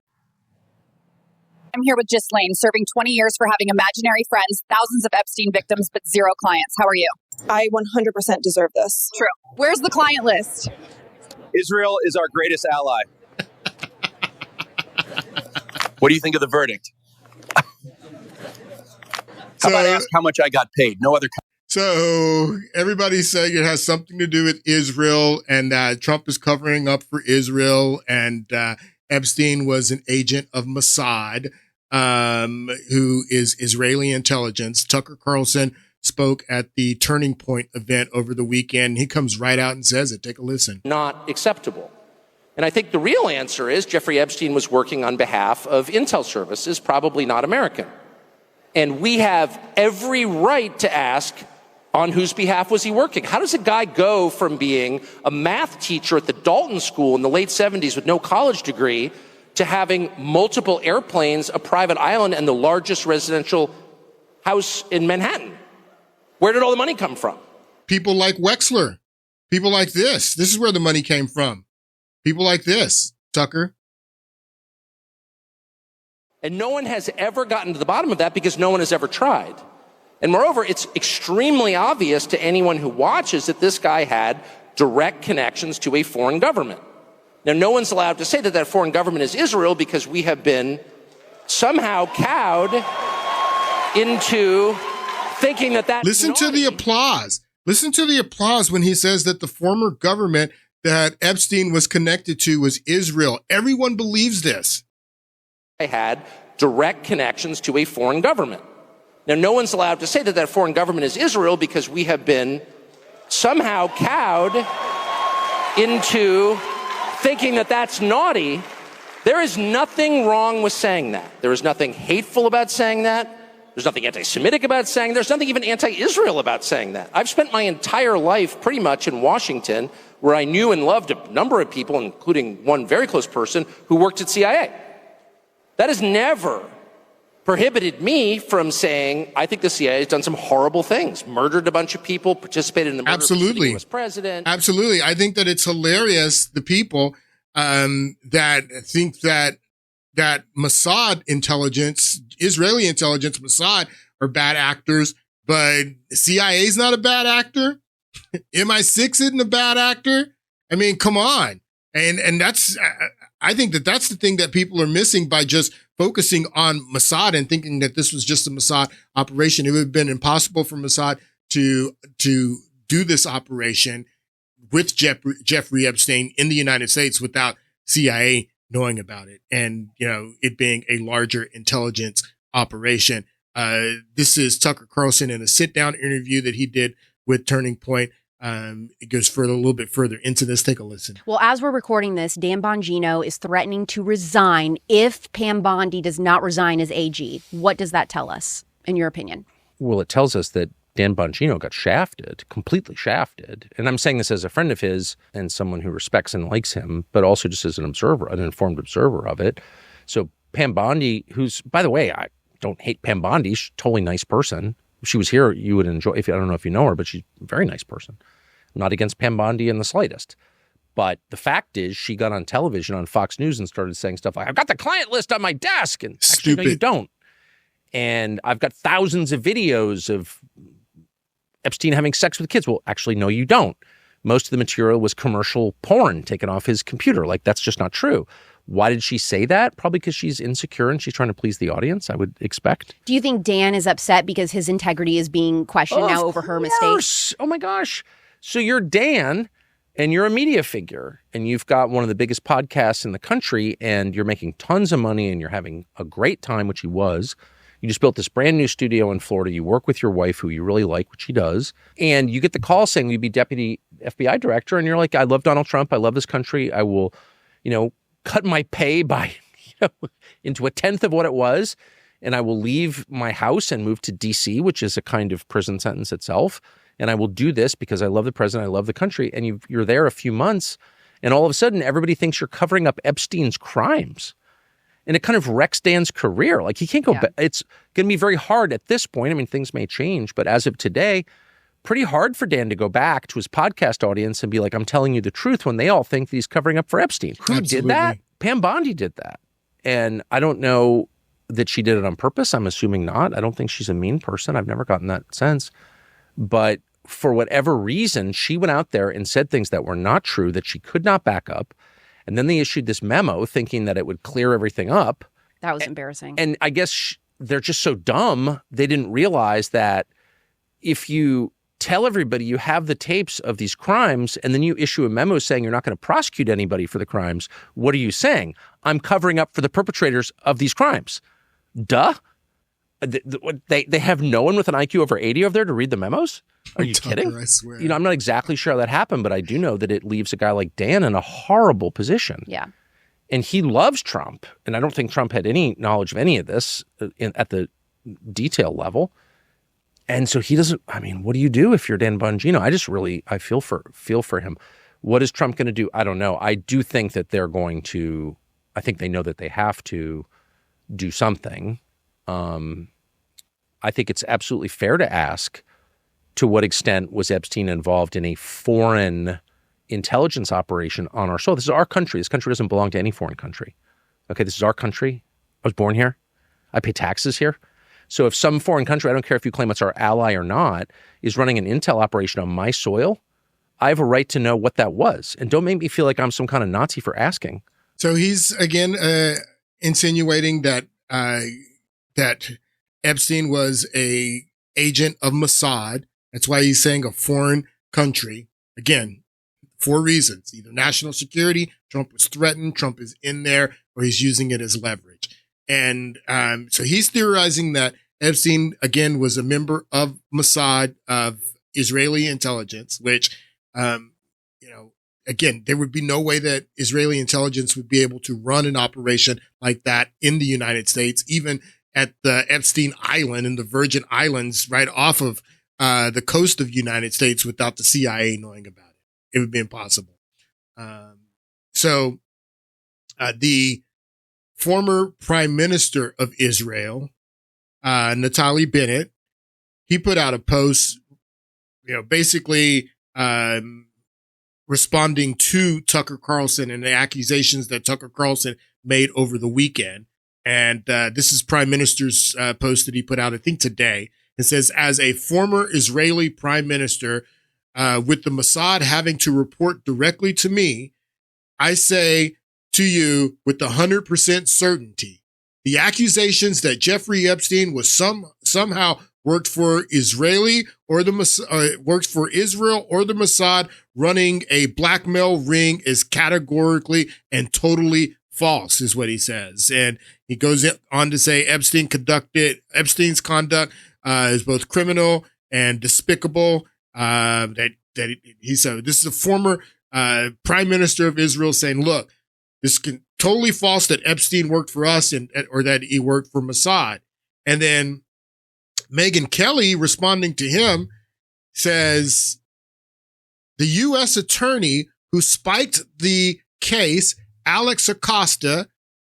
I'm here with Ghislaine, serving 20 years for having imaginary friends, thousands of Epstein victims, but 0 clients. How are you? I 100% deserve this. True. Where's the client list? Israel is our greatest ally. What do you think of the verdict? How about I ask how much I got paid? No other. So everybody's saying it has something to do with Israel and that Trump is covering up for Israel, and Epstein was an agent of Mossad, who is Israeli intelligence. Tucker Carlson spoke at the Turning Point event over the weekend. He comes right out and says it. Take a listen. Not acceptable. And I think the real answer is Jeffrey Epstein was working on behalf of intel services, probably not American. And we have every right to ask, on whose behalf was he working? How does a guy go from being a math teacher at the Dalton School in the late 70s with no college degree to having multiple airplanes, a private island, and the largest residential house in Manhattan? Where did all the money come from? People like Wexler. People like this. This is where the money came from. People like this, Tucker. And no one has ever gotten to the bottom of that because no one has ever tried. And moreover, it's extremely obvious to anyone who watches that this guy had direct connections to a foreign government. Now, no one's allowed to say that that foreign government is Israel because we have been somehow cowed into thinking that that. Listen to the applause. Listen to the applause when he says that the former government that Epstein was connected to was Israel. Everyone believes this. I had direct connections to a foreign government. Now, no one's allowed to say that that foreign government is Israel because we have been somehow cowed into thinking that that's naughty. There is nothing wrong with saying that. There is nothing hateful about saying that. There's nothing anti-Semitic about saying. There's nothing even anti-Israel about saying that. I've spent my entire life pretty much in Washington, where I knew and loved a number of people, including one very close person who worked at CIA. That has never prohibited me from saying, I think the CIA has done some horrible things, murdered a bunch of people, participated in the murder of the US president. Absolutely. I think that it's hilarious, the people that think that Mossad intelligence, Israeli intelligence, Mossad are bad actors, but CIA is not a bad actor. MI6 isn't a bad actor. I mean, come on. And that's, I think that that's the thing that people are missing by just focusing on Mossad and thinking that this was just a Mossad operation. It would have been impossible for Mossad to do this operation with Jeffrey Epstein in the United States without CIA knowing about it. And, you know, it being a larger intelligence operation. This is Tucker Carlson in a sit down interview that he did with Turning Point. It goes a little bit further into this. Take a listen. Well, as we're recording this, Dan Bongino is threatening to resign if Pam Bondi does not resign as AG. What does that tell us, in your opinion? Well, it tells us that Dan Bongino got shafted, completely shafted. And I'm saying this as a friend of his and someone who respects and likes him, but also just as an observer, an informed observer of it. So Pam Bondi, who's, by the way, I don't hate Pam Bondi. She's a totally nice person. If she was here, you would enjoy, I don't know if you know her, but she's a very nice person. I'm not against Pam Bondi in the slightest. But the fact is, she got on television on Fox News and started saying stuff like, I've got the client list on my desk. And actually, no, you don't. And I've got thousands of videos of Epstein having sex with kids. Well, actually, no, you don't. Most of the material was commercial porn taken off his computer. Like, that's just not true. Why did she say that? Probably because she's insecure and she's trying to please the audience, I would expect. Do you think Dan is upset because his integrity is being questioned now over her mistakes? Oh, my gosh. So you're Dan and you're a media figure and you've got one of the biggest podcasts in the country and you're making tons of money and you're having a great time, which he was. You just built this brand new studio in Florida. You work with your wife, who you really like, which she does. And you get the call saying you'd be deputy FBI director. And you're like, I love Donald Trump. I love this country. I will, cut my pay by, into a tenth of what it was. And I will leave my house and move to D.C., which is a kind of prison sentence itself. And I will do this because I love the president. I love the country. And you're there a few months. And all of a sudden, everybody thinks you're covering up Epstein's crimes. And it kind of wrecks Dan's career. Like, he can't go back. It's going to be very hard at this point. I mean, things may change, but as of today, pretty hard for Dan to go back to his podcast audience and be like, I'm telling you the truth, when they all think that he's covering up for Epstein. Who did that? Pam Bondi did that. And I don't know that she did it on purpose. I'm assuming not. I don't think she's a mean person. I've never gotten that sense. But for whatever reason, she went out there and said things that were not true, that she could not back up. And then they issued this memo thinking that it would clear everything up. That was embarrassing. And I guess they're just so dumb, they didn't realize that if you tell everybody you have the tapes of these crimes and then you issue a memo saying you're not going to prosecute anybody for the crimes, what are you saying? I'm covering up for the perpetrators of these crimes. Duh. They have no one with an IQ over 80 over there to read the memos? Are you kidding? I swear. I'm not exactly sure how that happened, but I do know that it leaves a guy like Dan in a horrible position. Yeah. And he loves Trump. And I don't think Trump had any knowledge of any of this at the detail level. And so he doesn't, what do you do if you're Dan Bongino? I feel for him. What is Trump going to do? I don't know. I do think that I think they know that they have to do something. I think it's absolutely fair to ask, to what extent was Epstein involved in a foreign intelligence operation on our soil? This is our country. This country doesn't belong to any foreign country. Okay, this is our country. I was born here. I pay taxes here. So if some foreign country, I don't care if you claim it's our ally or not, is running an intel operation on my soil, I have a right to know what that was. And don't make me feel like I'm some kind of Nazi for asking. So he's, again, insinuating that that Epstein was a agent of Mossad That's why he's saying a foreign country. Again, 4 reasons: either national security, Trump was threatened, Trump is in there, or he's using it as leverage. And so he's theorizing that Epstein, again, was a member of Mossad, of Israeli intelligence, which, again, there would be no way that Israeli intelligence would be able to run an operation like that in the United States, even at the Epstein Island in the Virgin Islands, right off of the coast of the United States, without the CIA knowing about it. It would be impossible. So the former prime minister of Israel, Naftali Bennett, he put out a post, basically responding to Tucker Carlson and the accusations that Tucker Carlson made over the weekend. And this is Prime Minister's post that he put out, I think today. It says, as a former Israeli prime minister, with the Mossad having to report directly to me, I say to you with 100% certainty, the accusations that Jeffrey Epstein was somehow worked for Israeli or worked for Israel or the Mossad running a blackmail ring is categorically and totally false, is what he says. And he goes on to say Epstein's conduct is both criminal and despicable. He said this is a former prime minister of Israel saying, look, this is totally false that Epstein worked for us or that he worked for Mossad. And then Megyn Kelly, responding to him, says the U.S. attorney who spiked the case, Alex Acosta,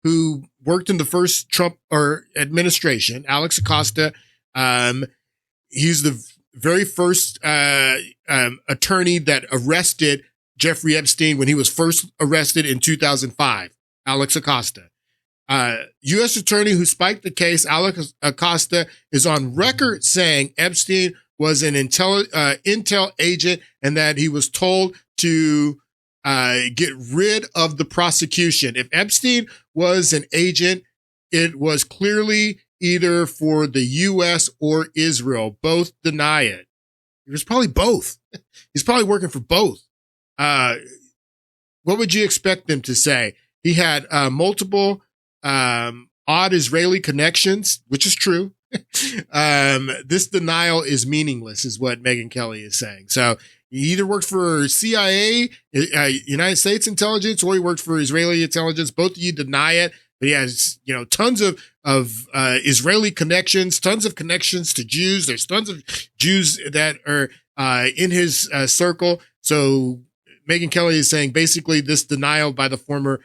who worked in the first Trump administration, Alex Acosta, he's the very first attorney that arrested Jeffrey Epstein when he was first arrested in 2005, Alex Acosta. U.S. attorney who spiked the case, Alex Acosta, is on record saying Epstein was an intel agent and that he was told to get rid of the prosecution. If Epstein was an agent, it was clearly either for the U.S. or Israel. Both deny it. It was probably both. He's probably working for both. What would you expect them to say? He had multiple odd Israeli connections, which is true. This denial is meaningless, is what Megyn Kelly is saying. So he either worked for CIA, United States intelligence, or he worked for Israeli intelligence. Both of you deny it. But he has, tons of Israeli connections, tons of connections to Jews. There's tons of Jews that are in his circle. So Megyn Kelly is saying basically this denial by the former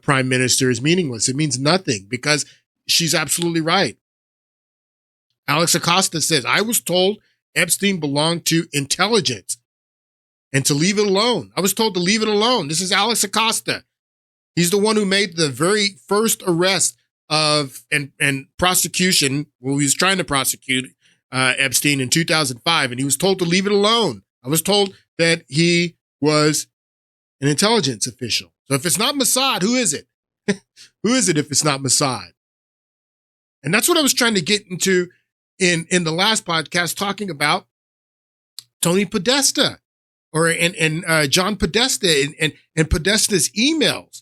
prime minister is meaningless. It means nothing because she's absolutely right. Alex Acosta says, I was told Epstein belonged to intelligence and to leave it alone. I was told to leave it alone. This is Alex Acosta. He's the one who made the very first arrest of and prosecution. Well, he was trying to prosecute Epstein in 2005, and he was told to leave it alone. I was told that he was an intelligence official. So if it's not Mossad, who is it? Who is it if it's not Mossad? And that's what I was trying to get into in the last podcast, talking about Tony Podesta and John Podesta and Podesta's emails.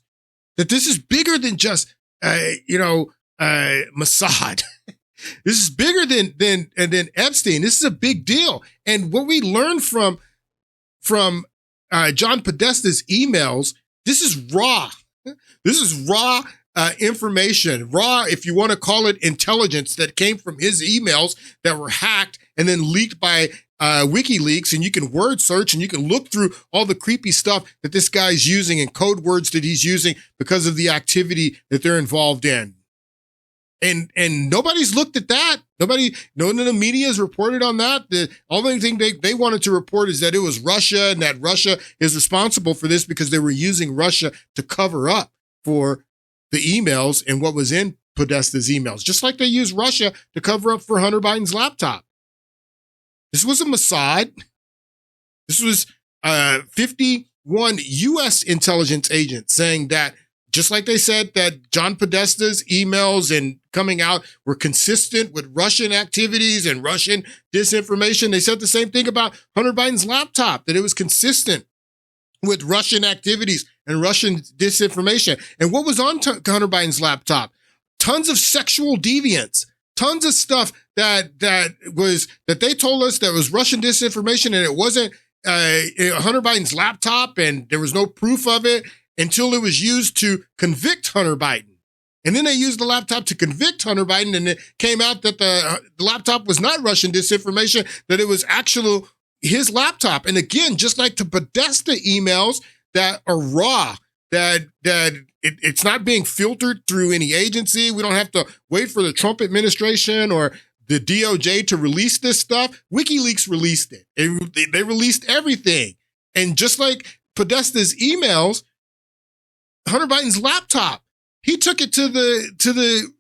That this is bigger than just Mossad. This is bigger than Epstein. This is a big deal. And what we learned from John Podesta's emails, this is raw. This is raw information, raw, if you want to call it, intelligence that came from his emails that were hacked and then leaked by WikiLeaks. And you can word search and you can look through all the creepy stuff that this guy's using and code words that he's using because of the activity that they're involved in. And nobody's looked at that. No one in the media has reported on that. The only thing they wanted to report is that it was Russia and that Russia is responsible for this because they were using Russia to cover up for the emails and what was in Podesta's emails, just like they used Russia to cover up for Hunter Biden's laptop. This was a Mossad. This was 51 U.S. intelligence agents saying that, just like they said that John Podesta's emails and coming out were consistent with Russian activities and Russian disinformation. They said the same thing about Hunter Biden's laptop, that it was consistent with Russian activities and Russian disinformation. And what was on Hunter Biden's laptop? Tons of sexual deviance, tons of stuff that they told us that was Russian disinformation, and it wasn't Hunter Biden's laptop, and there was no proof of it until it was used to convict Hunter Biden. And then they used the laptop to convict Hunter Biden, and it came out that the laptop was not Russian disinformation, that it was actual his laptop. And again, just like the Podesta emails that are raw, that it's not being filtered through any agency. We don't have to wait for the Trump administration or the DOJ to release this stuff. WikiLeaks released it. They released everything. And just like Podesta's emails, Hunter Biden's laptop, he took it to the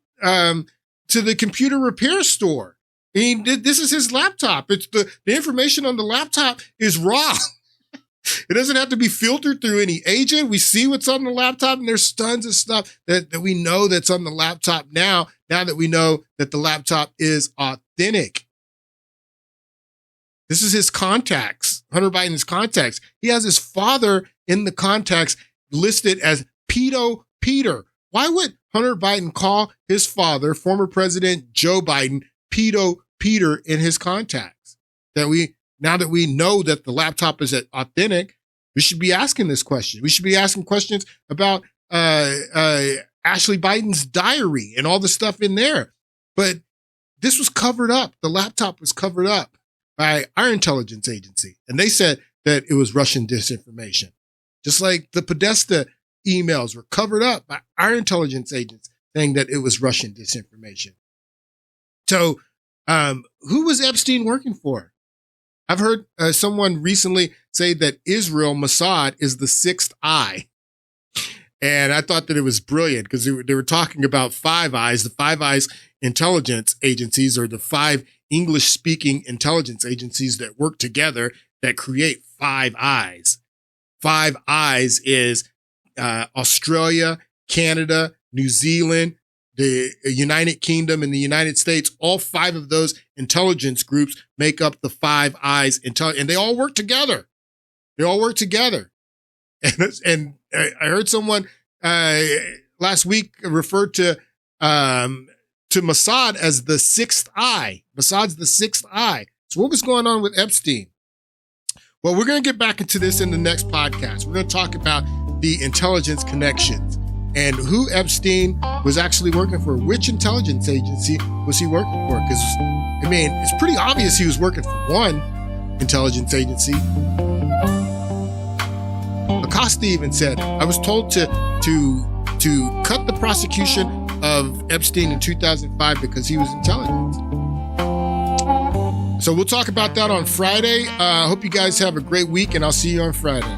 computer repair store. I mean, this is his laptop. It's the information on the laptop is raw. It doesn't have to be filtered through any agent. We see what's on the laptop, and there's tons of stuff that we know that's on the laptop now that we know that the laptop is authentic. This is his contacts, Hunter Biden's contacts. He has his father in the contacts listed as Pedo Peter. Why would Hunter Biden call his father, former President Joe Biden, Pedo Peter in his contacts? Now that we know that the laptop is authentic, we should be asking this question. We should be asking questions about Ashley Biden's diary and all the stuff in there. But this was covered up. The laptop was covered up by our intelligence agency. And they said that it was Russian disinformation. Just like the Podesta emails were covered up by our intelligence agents saying that it was Russian disinformation. So who was Epstein working for? I've heard someone recently say that Israel Mossad is the sixth eye. And I thought that it was brilliant because they were talking about Five Eyes. The Five Eyes intelligence agencies are the five English-speaking intelligence agencies that work together that create Five Eyes. Five Eyes is Australia, Canada, New Zealand, the United Kingdom, and the United States. All five of those intelligence groups make up the Five Eyes and they all work together. They all work together. And I heard someone last week refer to Mossad as the sixth eye. Mossad's the sixth eye. So what was going on with Epstein? Well, we're going to get back into this in the next podcast. We're going to talk about the intelligence connections and who Epstein was actually working for. Which intelligence agency was he working for? Because, I mean, it's pretty obvious he was working for one intelligence agency. Acosta even said, I was told to cut the prosecution of Epstein in 2005 because he was intelligence. So we'll talk about that on Friday. I hope you guys have a great week, and I'll see you on Friday.